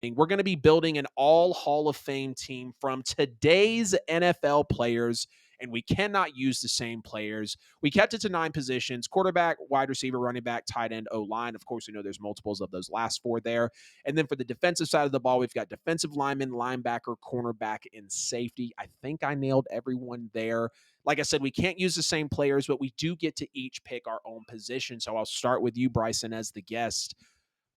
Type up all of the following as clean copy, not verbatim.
We're going to be building an all Hall of Fame team from today's NFL players, and we cannot use the same players. We kept it to 9 positions: quarterback, wide receiver, running back, tight end, O line. Of course, we know there's multiples of those last 4 there. And then for the defensive side of the ball, we've got defensive lineman, linebacker, cornerback, and safety. I think I nailed everyone there. Like I said, we can't use the same players, but we do get to each pick our own position. So I'll start with you, Bryson, as the guest.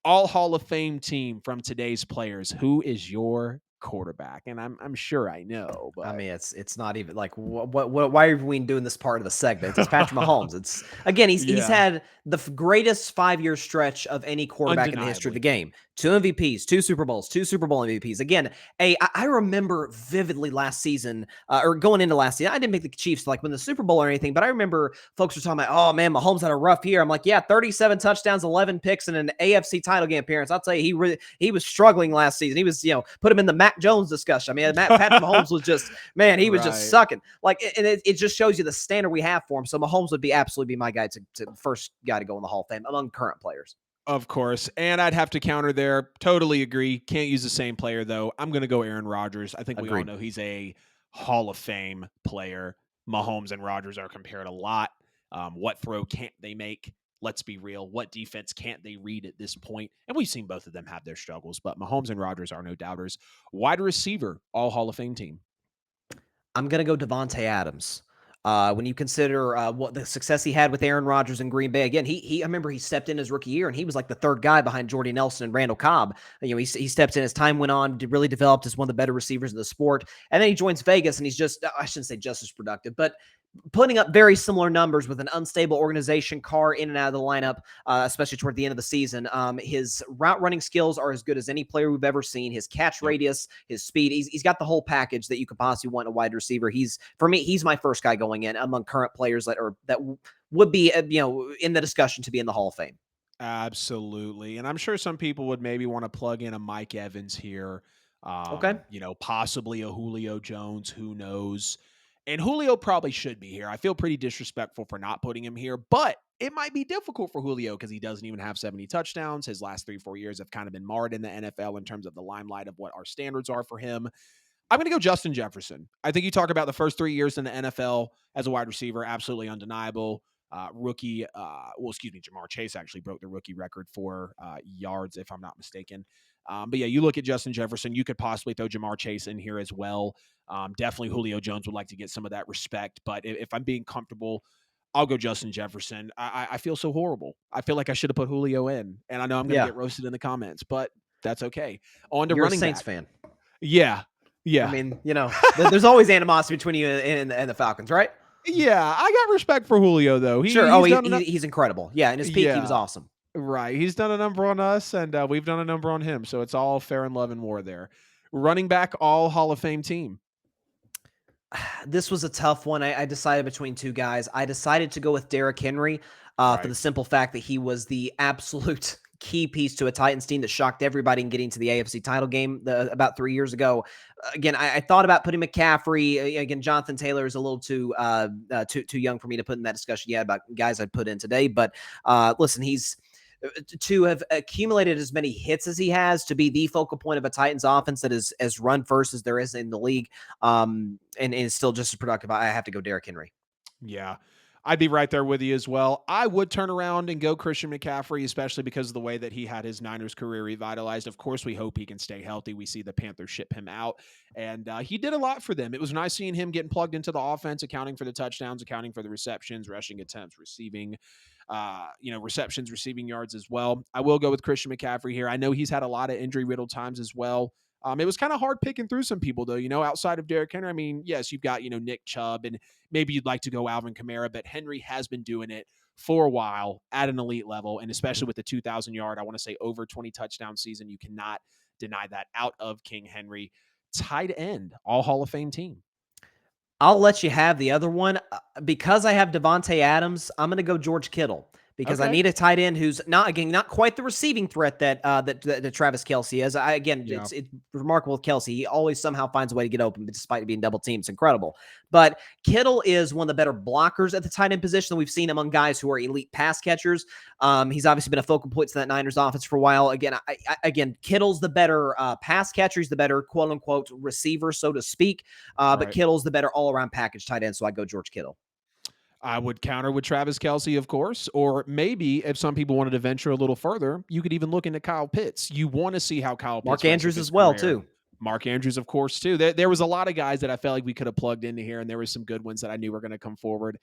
All Hall of Fame team from today's players. Who is your quarterback? And I'm sure I know, I but mean, it's not even like why are we doing this part of the segment? It's Patrick Mahomes. It's again, he's yeah, had the greatest 5-year stretch of any quarterback in the history of the undeniably. game. 2 MVPs, 2 Super Bowls, 2 Super Bowl MVPs. Again, I remember vividly last season, or going into last season. I didn't make the Chiefs like win the Super Bowl or anything, but I remember folks were talking about, oh man, Mahomes had a rough year. I'm like, yeah, 37 touchdowns, 11 picks, and an AFC title game appearance. I'll tell you, he was struggling last season. He was, put him in the Mac Jones discussion. I mean, Patrick Mahomes was just, man, he was just Right. sucking. Like, and it just shows you the standard we have for him. So Mahomes would be absolutely be my guy to first guy to go in the Hall of Fame among current players. Of course. And I'd have to counter there. Totally agree. Can't use the same player, though. I'm going to go Aaron Rodgers. I think we all Agreed. know he's a Hall of Fame player. Mahomes and Rodgers are compared a lot. What throw can't they make? Let's be real. What defense can't they read at this point? And we've seen both of them have their struggles, but Mahomes and Rodgers are no doubters. Wide receiver, all Hall of Fame team. I'm going to go Davante Adams. When you consider what the success he had with Aaron Rodgers in Green Bay, again, I remember he stepped in his rookie year and he was like the third guy behind Jordy Nelson and Randall Cobb. He stepped in as time went on, really developed as one of the better receivers in the sport. And then he joins Vegas and he's just, I shouldn't say just as productive, but putting up very similar numbers with an unstable organization, Carr in and out of the lineup, especially toward the end of the season. His route running skills are as good as any player we've ever seen. His catch Yep. radius, his speed, he's got the whole package that you could possibly want in a wide receiver. For me, he's my first guy going in among current players that would be in the discussion to be in the Hall of Fame. Absolutely. And I'm sure some people would maybe want to plug in a Mike Evans here. Okay. Possibly a Julio Jones, who knows? And Julio probably should be here. I feel pretty disrespectful for not putting him here, but it might be difficult for Julio because he doesn't even have 70 touchdowns. His last 3, 4 years have kind of been marred in the NFL in terms of the limelight of what our standards are for him. I'm going to go Justin Jefferson. I think you talk about the first 3 years in the NFL as a wide receiver, absolutely undeniable. Rookie, Jamar Chase actually broke the rookie record for yards, if I'm not mistaken. But yeah, you look at Justin Jefferson, you could possibly throw Jamar Chase in here as well. Definitely Julio Jones would like to get some of that respect. But if I'm being comfortable, I'll go Justin Jefferson. I feel so horrible. I feel like I should have put Julio in. And I know I'm going to Yeah. get roasted in the comments, but that's okay. On to You're a running Saints back. fan. Yeah. I Yeah. mean, there's always animosity between you and the Falcons, right? Yeah, I got respect for Julio though. Sure. Oh, He's done enough. he's incredible. Yeah. In his peak, he was Yeah, awesome. right. He's done a number on us, and we've done a number on him. So it's all fair and love and war there. Running back, all Hall of Fame team. This was a tough one. I decided between 2 guys. I decided to go with Derrick Henry for Right. the simple fact that he was the absolute key piece to a Titans team that shocked everybody in getting to the AFC title game about 3 years ago. Again, I thought about putting McCaffrey. Again, Jonathan Taylor is a little too young for me to put in that discussion yet about guys I'd put in today. But listen, he's to have accumulated as many hits as he has, to be the focal point of a Titans offense that is as run first as there is in the league, and is still just as productive. I have to go Derrick Henry. Yeah. I'd be right there with you as well. I would turn around and go Christian McCaffrey, especially because of the way that he had his Niners career revitalized. Of course, we hope he can stay healthy. We see the Panthers ship him out, and he did a lot for them. It was nice seeing him getting plugged into the offense, accounting for the touchdowns, accounting for the receptions, rushing attempts, receiving, receptions, receiving yards as well. I will go with Christian McCaffrey here. I know he's had a lot of injury riddled times as well. It was kind of hard picking through some people, though, outside of Derrick Henry. I mean, yes, you've got, Nick Chubb, and maybe you'd like to go Alvin Kamara, but Henry has been doing it for a while at an elite level, and especially with the 2,000-yard, I want to say over 20 touchdown season. You cannot deny that out of King Henry. Tight end, all Hall of Fame team. I'll let you have the other one because I have Davante Adams. I'm going to go George Kittle because I Okay. need a tight end who's not quite the receiving threat that Travis Kelce is. Yeah. It's remarkable with Kelce. He always somehow finds a way to get open, but despite being double teamed, it's incredible. But Kittle is one of the better blockers at the tight end position that we've seen among guys who are elite pass catchers. He's obviously been a focal point to that Niners offense for a while. Again, Kittle's the better pass catcher. He's the better quote unquote receiver, so to speak. But Right. Kittle's the better all around package tight end. So I go George Kittle. I would counter with Travis Kelce, of course, or maybe if some people wanted to venture a little further, you could even look into Kyle Pitts. You want to see how Kyle Mark Pitts rest of Andrews his as well, career. too. Mark Andrews, of course, too. There was a lot of guys that I felt like we could have plugged into here, and there were some good ones that I knew were going to come forward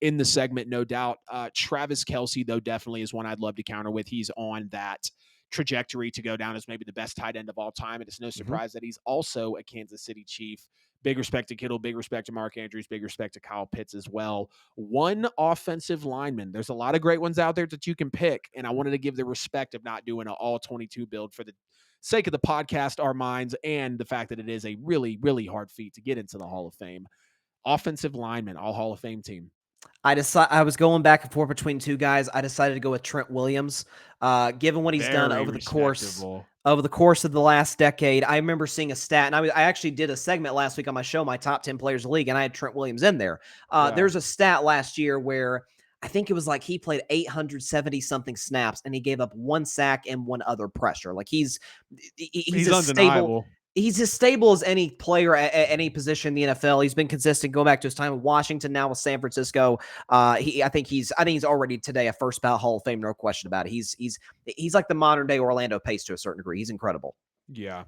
in the segment, no doubt. Travis Kelce, though, definitely is one I'd love to counter with. He's on that trajectory to go down as maybe the best tight end of all time. And it's no Mm-hmm. surprise that he's also a Kansas City Chief. Big respect to Kittle, big respect to Mark Andrews, big respect to Kyle Pitts as well. One offensive lineman. There's a lot of great ones out there that you can pick, and I wanted to give the respect of not doing an all 22 build for the sake of the podcast, our minds, and the fact that it is a really, really hard feat to get into the Hall of Fame. Offensive lineman, all Hall of Fame team. I was going back and forth between two guys. I decided to go with Trent Williams. Given what he's done Very respectable. over the course of the last decade, I remember seeing a stat, and I actually did a segment last week on my show, my top 10 players of the league, and I had Trent Williams in there. Yeah. There's a stat last year where I think it was like he played 870 something snaps, and he gave up one sack and one other pressure. Like he's He's a stable. undeniable. He's as stable as any player at any position in the NFL. He's been consistent going back to his time with Washington, now with San Francisco. I think he's already today a first ballot Hall of Fame, no question about it. He's like the modern day Orlando Pace to a certain degree. He's incredible. Yeah,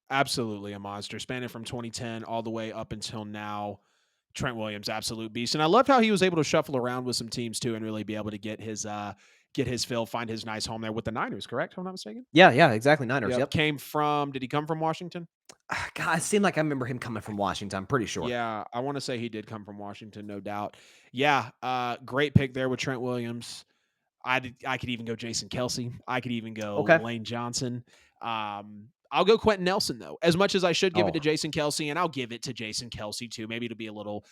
absolutely a monster. Spanning from 2010 all the way up until now. Trent Williams, absolute beast. And I loved how he was able to shuffle around with some teams too and really be able to get his fill, find his nice home there with the Niners, correct? If I'm not mistaken. Yeah, exactly. Niners. Yep. Yep. Did he come from Washington? God, it seemed like I remember him coming from Washington. I'm pretty sure. Yeah, I want to say he did come from Washington, no doubt. Yeah, great pick there with Trent Williams. I could even go Jason Kelce. I could even go Okay. Lane Johnson. I'll go Quentin Nelson though. As much as I should give it Oh, to Jason Kelce, and I'll give it to Jason Kelce too. Maybe it'll be a little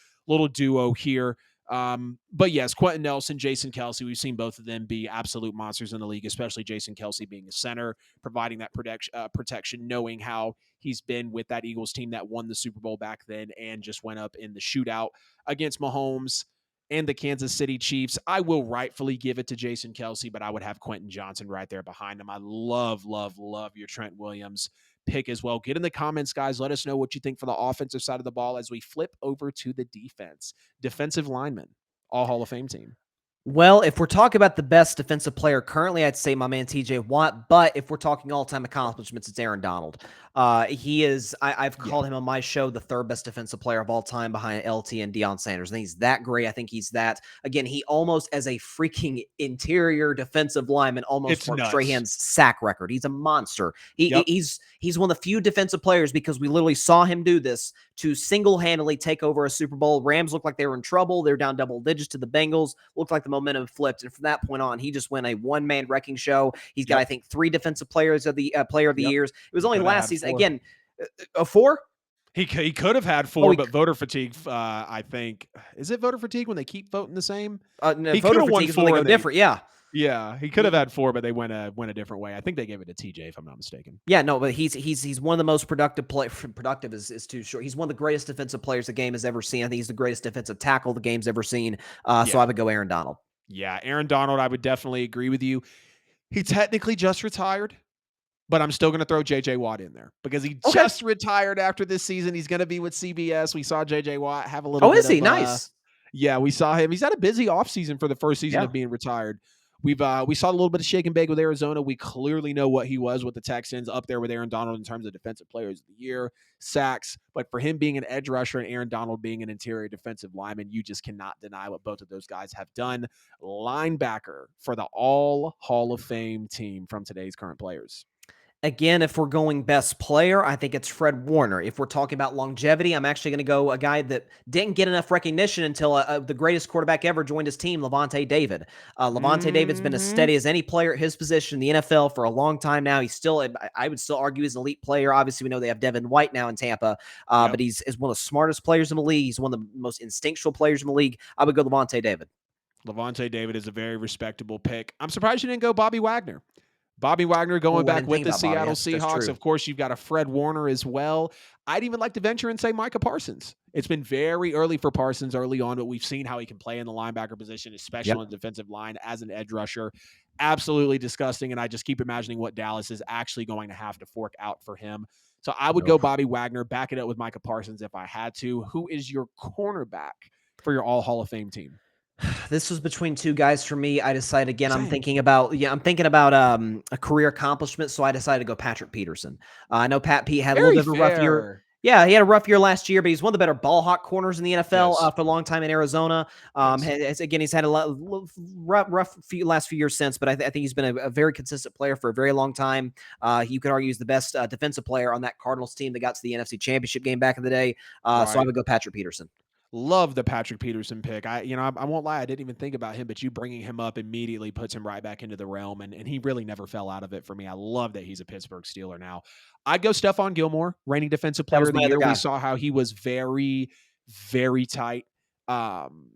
duo here. But yes, Quentin Nelson, Jason Kelce. We've seen both of them be absolute monsters in the league, especially Jason Kelce being a center, providing that protection, knowing how he's been with that Eagles team that won the Super Bowl back then and just went up in the shootout against Mahomes and the Kansas City Chiefs. I will rightfully give it to Jason Kelce, but I would have Quentin Johnson right there behind him. I love, love, love your Trent Williams pick as well. Get in the comments, guys. Let us know what you think for the offensive side of the ball as we flip over to the defense. Defensive lineman, all Hall of Fame team. well, if we're talking about the best defensive player currently, I'd say my man TJ Watt. But if we're talking all-time accomplishments, it's Aaron Donald. He is. I've called him on my show the third best defensive player of all time behind LT and Deion Sanders. I think he's that great. I think he's that. Again, he almost as a freaking interior defensive lineman almost It's broke nuts. Strahan's sack record. He's a monster. Yep. He's one of the few defensive players because we literally saw him do this to single-handedly take over a Super Bowl. Rams looked like they were in trouble. They're down double digits to the Bengals. Looked like the momentum flipped, and from that point on, he just went a one-man wrecking show. He's got, I think, 3 defensive players of the player of the years. It was only last season. 4. Again, a 4? He could have had 4, but voter fatigue. I think is it voter fatigue when they keep voting the same? No, He voter coulda won fatigue is when they 4 go and they- different. Yeah. Yeah, he could have had 4, but they went a different way. I think they gave it to TJ, if I'm not mistaken. Yeah, no, but he's one of the most productive productive is too short. He's one of the greatest defensive players the game has ever seen. I think he's the greatest defensive tackle the game's ever seen. So I would go Aaron Donald. Yeah, Aaron Donald, I would definitely agree with you. He technically just retired, but I'm still going to throw JJ Watt in there because he just retired after this season. He's going to be with CBS. We saw JJ Watt have a little bit is he? of, Nice. Yeah, we saw him. He's had a busy offseason for the first season of being retired. We saw a little bit of shake and bake with Arizona. We clearly know what he was with the Texans, up there with Aaron Donald in terms of defensive players of the year, sacks. But for him being an edge rusher and Aaron Donald being an interior defensive lineman, you just cannot deny what both of those guys have done. Linebacker for the all Hall of Fame team from today's current players. Again, if we're going best player, I think it's Fred Warner. If we're talking about longevity, I'm actually going to go a guy that didn't get enough recognition until the greatest quarterback ever joined his team, Davante David. Davante David's been as steady as any player at his position in the NFL for a long time now. He's still, I would still argue, he's an elite player. Obviously, we know they have Devin White now in Tampa, but he's one of the smartest players in the league. He's one of the most instinctual players in the league. I would go Davante David. Levante David is a very respectable pick. I'm surprised you didn't go Bobby Wagner. Bobby Wagner going Oh, I back didn't with think the about Bobby. Seattle That's Seahawks. true. Of course, you've got a Fred Warner as well. I'd even like to venture and say Micah Parsons. It's been very early for Parsons early on, but we've seen how he can play in the linebacker position, especially on Yep. the defensive line as an edge rusher. Absolutely disgusting. And I just keep imagining what Dallas is actually going to have to fork out for him. So I would go Oof. Bobby Wagner, back it up with Micah Parsons if I had to. Who is your cornerback for your all Hall of Fame team? This was between 2 guys for me. I decided again, Same. I'm thinking about, a career accomplishment, so I decided to go Patrick Peterson. I know Pat Pete had a little Very bit of a rough year. fair. Yeah, he had a rough year last year, but he's one of the better ball hawk corners in the NFL, Yes. for a long time in Arizona. Yes. Again, he's had a lot rough last few years since, but I think he's been a very consistent player for a very long time. You could argue he's the best, defensive player on that Cardinals team that got to the NFC Championship game back in the day. So I Right. would go Patrick Peterson. Love the Patrick Peterson pick. I won't lie, I didn't even think about him, but you bringing him up immediately puts him right back into the realm, and he really never fell out of it for me. I love that he's a Pittsburgh Steeler now. I'd go Stephon Gilmore, reigning defensive That player was of the my other year. We guy. saw how he was very, very tight. Um,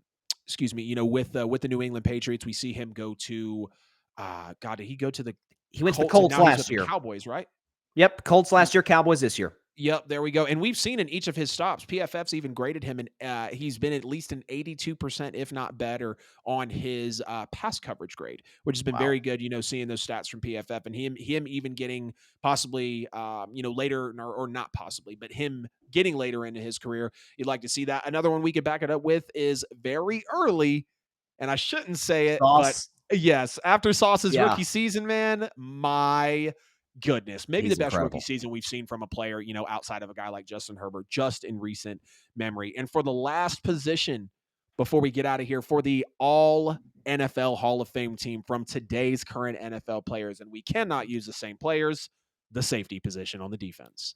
excuse me, with the New England Patriots, we see him go to God, did he go to the He went to the Colts and Colts now he's with last the year. Cowboys, right? Yep, Colts last year, Cowboys this year. Yep, there we go. And we've seen in each of his stops, PFF's even graded him, and he's been at least an 82%, if not better, on his pass coverage grade, which has been Wow. very good. Seeing those stats from PFF, and him even getting possibly, later, or not possibly, but him getting later into his career. You'd like to see that. Another one we could back it up with is very early, and I shouldn't say it, but Sauce, yes, after Sauce's yeah, rookie season, man, my goodness, maybe the he's best rookie incredible. season we've seen from a player, outside of a guy like Justin Herbert, just in recent memory. And for the last position, before we get out of here, for the all NFL Hall of Fame team from today's current NFL players, and we cannot use the same players, the safety position on the defense.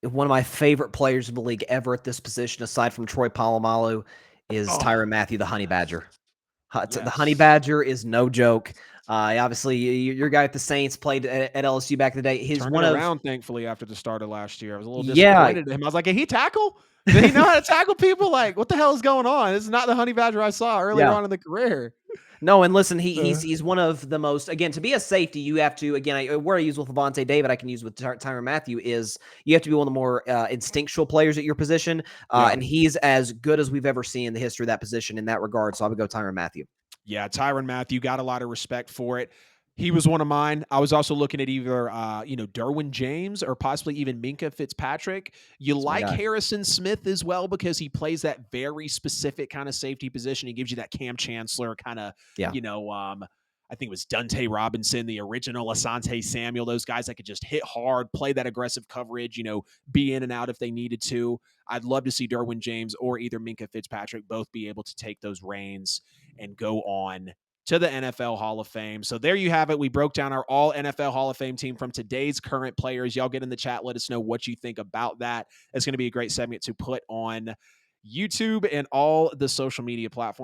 One of my favorite players in the league ever at this position, aside from Troy Polamalu, is Oh, Tyrann Mathieu, the Honey Badger. The Honey yes. Badger is no joke. Obviously, your guy at the Saints played at LSU back in the day. He's Turned one it of around, thankfully, after the start of last year. I was a little yeah. disappointed in him. I was like, can he tackle? Did he know how to tackle people? Like, what the hell is going on? This is not the Honey Badger I saw earlier Yeah. on in the career. No, and listen, Uh, he's one of the most again to be a safety. You have to again where I use with Levante David, I can use with Tyrann Mathieu is you have to be one of the more instinctual players at your position, yeah. and he's as good as we've ever seen in the history of that position in that regard. So I would go Tyrann Mathieu. Yeah, Tyrann Mathieu, got a lot of respect for it. He was one of mine. I was also looking at either, Derwin James or possibly even Minka Fitzpatrick. You That's my like guy. Harrison Smith as well because he plays that very specific kind of safety position. He gives you that Cam Chancellor kind of, Yeah. I think it was Dante Robinson, the original Asante Samuel, those guys that could just hit hard, play that aggressive coverage, be in and out if they needed to. I'd love to see Derwin James or either Minka Fitzpatrick both be able to take those reins and go on to the NFL Hall of Fame. So there you have it. We broke down our all NFL Hall of Fame team from today's current players. Y'all get in the chat. Let us know what you think about that. It's going to be a great segment to put on YouTube and all the social media platforms.